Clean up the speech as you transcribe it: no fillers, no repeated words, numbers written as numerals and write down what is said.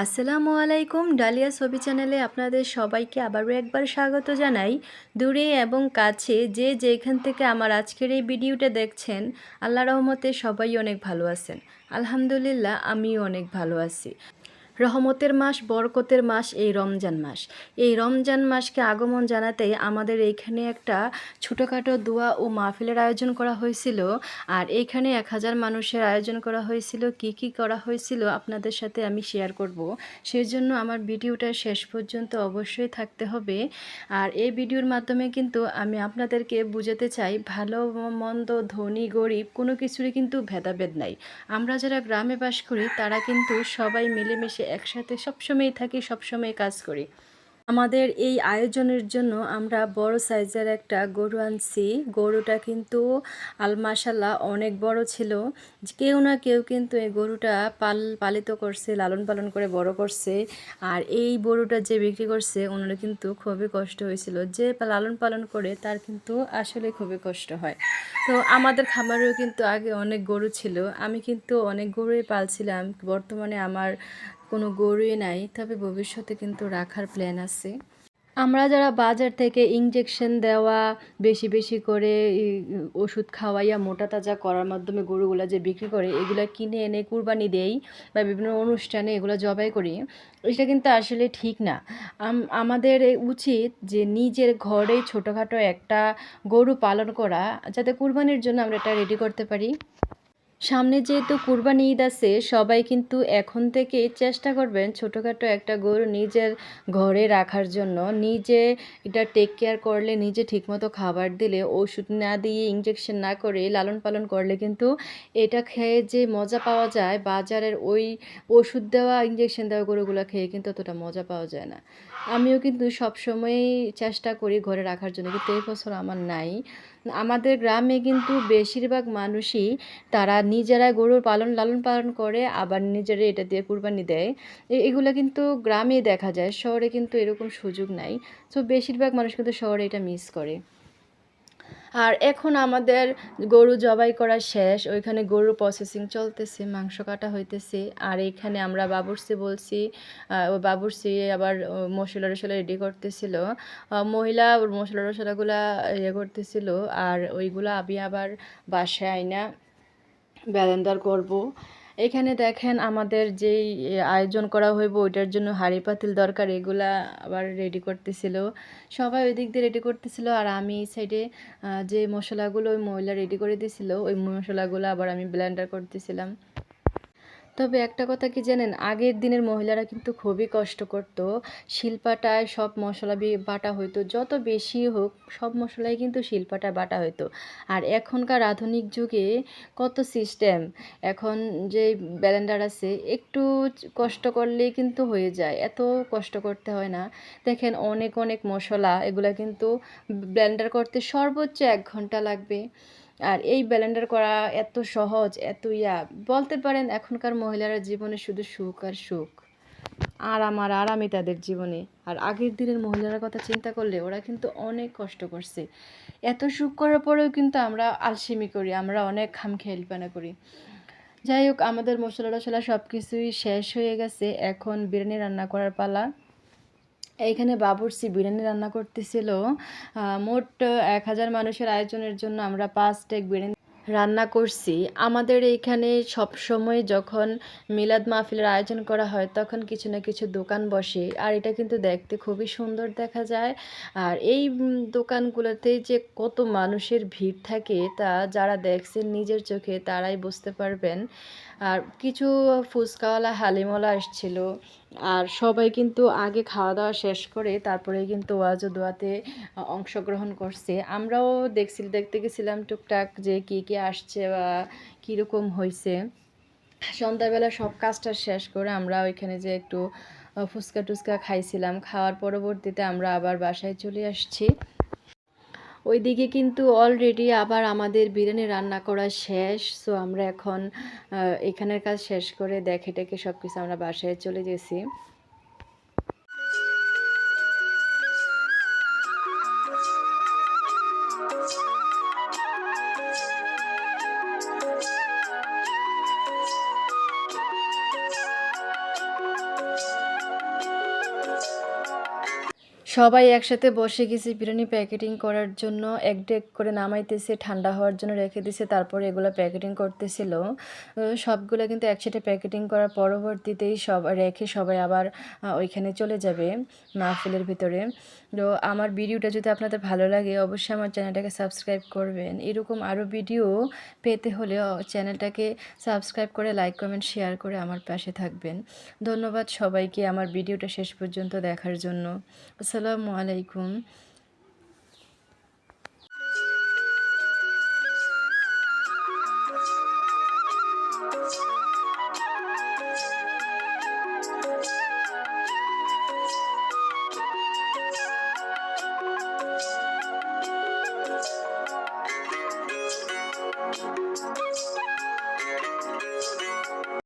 আসসালামু আলাইকুম, ডালিয়া ছবি চ্যানেলে আপনাদের সবাইকে আবারও একবার স্বাগত জানাই। দূরে এবং কাছে যে যেখান থেকে আমার আজকের এই ভিডিওটা দেখছেন, আল্লাহর রহমতে সবাই অনেক ভালো আছেন। আলহামদুলিল্লাহ, আমিও অনেক ভালো আছি। রহমতের মাস, বরকতের মাস এই রমজান মাস। এই রমজান মাসকে আগমন জানাতে আমাদের এইখানে একটা ছোটোখাটো দোয়া ও মাহফিলের আয়োজন করা হয়েছিল। আর এইখানে 1000 মানুষের আয়োজন করা হয়েছিল। কি কি করা হয়েছিল আপনাদের সাথে আমি শেয়ার করব। সেই জন্য আমার ভিডিওটা শেষ পর্যন্ত অবশ্যই থাকতে হবে। আর এই ভিডিওর মাধ্যমে কিন্তু আমি আপনাদেরকে বুঝাতে চাই, ভালো মন্দ, ধনী গরিব কোনো কিছুরই কিন্তু ভেদাভেদ নাই। আমরা যারা গ্রামে বাস করি তারা কিন্তু সবাই মিলেমিশে একসাথে সবসময় থাকি, সবসময় কাজ করি। আমাদের এই আয়োজনের জন্য আমরা বড় সাইজের একটা গরু আনছি। গরুটা কিন্তু মাশাআল্লাহ অনেক বড় ছিল। কেউ না কেউ কিন্তু এই গরুটা পালিত করছে, লালন পালন করে বড় করছে। আর এই গরুটা যে বিক্রি করছে ওনার কিন্তু খুবই কষ্ট হয়েছিল। যে লালন পালন করে তার কিন্তু আসলে খুবই কষ্ট হয়। তো আমাদের খামারেও কিন্তু আগে অনেক গরু ছিল। আমি কিন্তু অনেক গরুই পালছিলাম। বর্তমানে আমার কোনো গরুই নাই, তবে ভবিষ্যতে কিন্তু রাখার প্ল্যান আছে। আমরা যারা বাজার থেকে ইনজেকশন দেওয়া, বেশি বেশি করে ওষুধ খাওয়াইয়া মোটা তাজা করার মাধ্যমে গরুগুলা যে বিক্রি করে, এগুলা কিনে এনে কুরবানি দেই বা বিভিন্ন অনুষ্ঠানে এগুলো জবাই করি, এটা কিন্তু আসলে ঠিক না। আমাদের উচিত যে নিজের ঘরেই ছোটোখাটো একটা গরু পালন করা, যাতে কুরবানির জন্য আমরা এটা রেডি করতে পারি। সামনে যেহেতু কুরবানি ঈদ আছে, সবাই কিন্তু এখন থেকেই চেষ্টা করবেন ছোটোখাটো একটা গরু নিজের ঘরে রাখার জন্য। নিজে এটা টেক কেয়ার করলে, নিজে ঠিকমতো খাবার দিলে, ওষুধ না দিয়ে, ইঞ্জেকশন না করে লালন পালন করলে কিন্তু এটা খেয়ে যে মজা পাওয়া যায়, বাজারের ওই ওষুধ দেওয়া, ইঞ্জেকশন দেওয়া গরুগুলো খেয়ে কিন্তু অতটা মজা পাওয়া যায় না। আমিও কিন্তু সবসময়ই চেষ্টা করি ঘরে রাখার জন্য, কিন্তু এই বছর আমার নাই। আমাদের গ্রামে কিন্তু বেশিরভাগ মানুষই তারা নিজেরা গরুর লালন পালন করে, আবার নিজেরা এটা দিয়ে কুরবানি দেয়। এগুলো কিন্তু গ্রামে দেখা যায়, শহরে কিন্তু এরকম সুযোগ নাই। তো বেশিরভাগ মানুষ কিন্তু শহরে এটা মিস করে। আর এখন আমাদের গরু জবাই করা শেষ, ওইখানে গরু প্রসেসিং চলতেছে, মাংস কাটা হইতেছে। আর এইখানে আমরা বাবুর্চি বলছি, ওই বাবুর্চি আবার মশলা টশলা রেডি করতেছিল। মহিলা ওর মশলা টশলাগুলা ইয়ে করতেছিল, আর ওইগুলা আমি আবার বাসায় আইনা ব্যালেন্ডার করব। এখানে দেখেন আমাদের যেই আয়োজন করা হইব ওইটার জন্য হাঁড়ি পাতিল দরকার, এগুলা আবার রেডি করতেছিল। সবাই ওই দিক দিয়ে রেডি করতেছিল, আর আমি এই সাইডে যে মশলাগুলো ওই মহিলা রেডি করে দিয়েছিল ওই মশলাগুলো আবার আমি ব্লেন্ডার করতেছিলাম। তবে একটা কথা কি জানেন, আগের দিনের মহিলারা কিন্তু খুবই কষ্ট করতো। শিলপাটায় সব মশলা বাটা হইতো, যত বেশি হোক সব মশলাই কিন্তু শিলপাটায় বাটা হইতো। আর এখনকার আধুনিক যুগে কত সিস্টেম, এখন যে ব্লেন্ডার আছে, একটু কষ্ট করলেই কিন্তু হয়ে যায়, এত কষ্ট করতে হয় না। দেখেন অনেক অনেক মশলা, এগুলা কিন্তু ব্লেন্ডার করতে সর্বোচ্চ 1 ঘন্টা লাগবে। আর এই ব্লেন্ডার করা এত সহজ, এত বলতে পারেন এখনকার মহিলারা জীবনে শুধু সুখ আর সুখ, আরাম আর আরামই তাদের জীবনে। আর আগের দিনের মহিলার কথা চিন্তা করলে ওরা কিন্তু অনেক কষ্ট করছে। এত সুখ করার পরেও কিন্তু আমরা আলসেমি করি, আমরা অনেক খামখেয়ালিপনা করি। যাই হোক, আমাদের মশলা টশলা সব কিছুই শেষ হয়ে গেছে, এখন বিরিয়ানি রান্না করার পালা। এইখানে বাবুর্চি বিরিয়ানি রান্না করতেছিল। মোট 1000 মানুষের আয়োজনের জন্য আমরা 5 স্টেক বিরিয়ানি রান্না করছি। আমাদের এইখানে সবসময় যখন মিলাদ মাহফিলের আয়োজন করা হয় তখন কিছু না কিছু দোকান বসে, আর এটা কিন্তু দেখতে খুবই সুন্দর দেখা যায়। আর এই দোকানগুলোতে যে কত মানুষের ভিড় থাকে তা যারা দেখছেন নিজের চোখে তারাই বুঝতে পারবেন। আর কিছু ফুচকাওয়ালা, হালিমওয়ালা আসছিল। আর সবাই কিন্তু আগে খাওয়া দাওয়া শেষ করে তারপরে কিন্তু ওয়াজ ও দোয়াতে অংশগ্রহণ করছে। আমরাও দেখতে গেছিলাম টুকটাক যে কি আসছে বা কীরকম হয়েছে। সন্ধ্যাবেলা সব কাজটা শেষ করে আমরা ওইখানে যে একটু ফুচকা টুচকা খাইছিলাম। খাওয়ার পরবর্তীতে আমরা আবার বাসায় চলে আসছি। ওইদিকে কিন্তু অলরেডি আবার আমাদের বিরিয়ানি রান্না করা শেষ। সো আমরা এখন এখানের কাজ শেষ করে দেখে টেকে সব কিছু আমরা বাসায় চলে গেছি। সবাই একসাথে বসে গেছি বিরিয়ানি প্যাকেটিং করার জন্য। এক ডেক করে নামাইতেছে, ঠান্ডা হওয়ার জন্য রেখে দিছে। তারপরে এগুলা প্যাকেটিং করতেছিল। সবগুলা কিন্তু একসাথে প্যাকেটিং করার পরবর্তীতেই সব রেখে সবাই আবার ওইখানে চলে যাবে মাহফিলের ভিতরে। তো আমার ভিডিওটা যদি আপনাদের ভালো লাগে অবশ্যই আমার চ্যানেলটাকে সাবস্ক্রাইব করবেন। এরকম আরও ভিডিও পেতে হলে চ্যানেলটাকে সাবস্ক্রাইব করে লাইক, কমেন্ট, শেয়ার করে আমার পাশে থাকবেন। ধন্যবাদ সবাইকে আমার ভিডিওটা শেষ পর্যন্ত দেখার জন্য। আসসালামু আলাইকুম।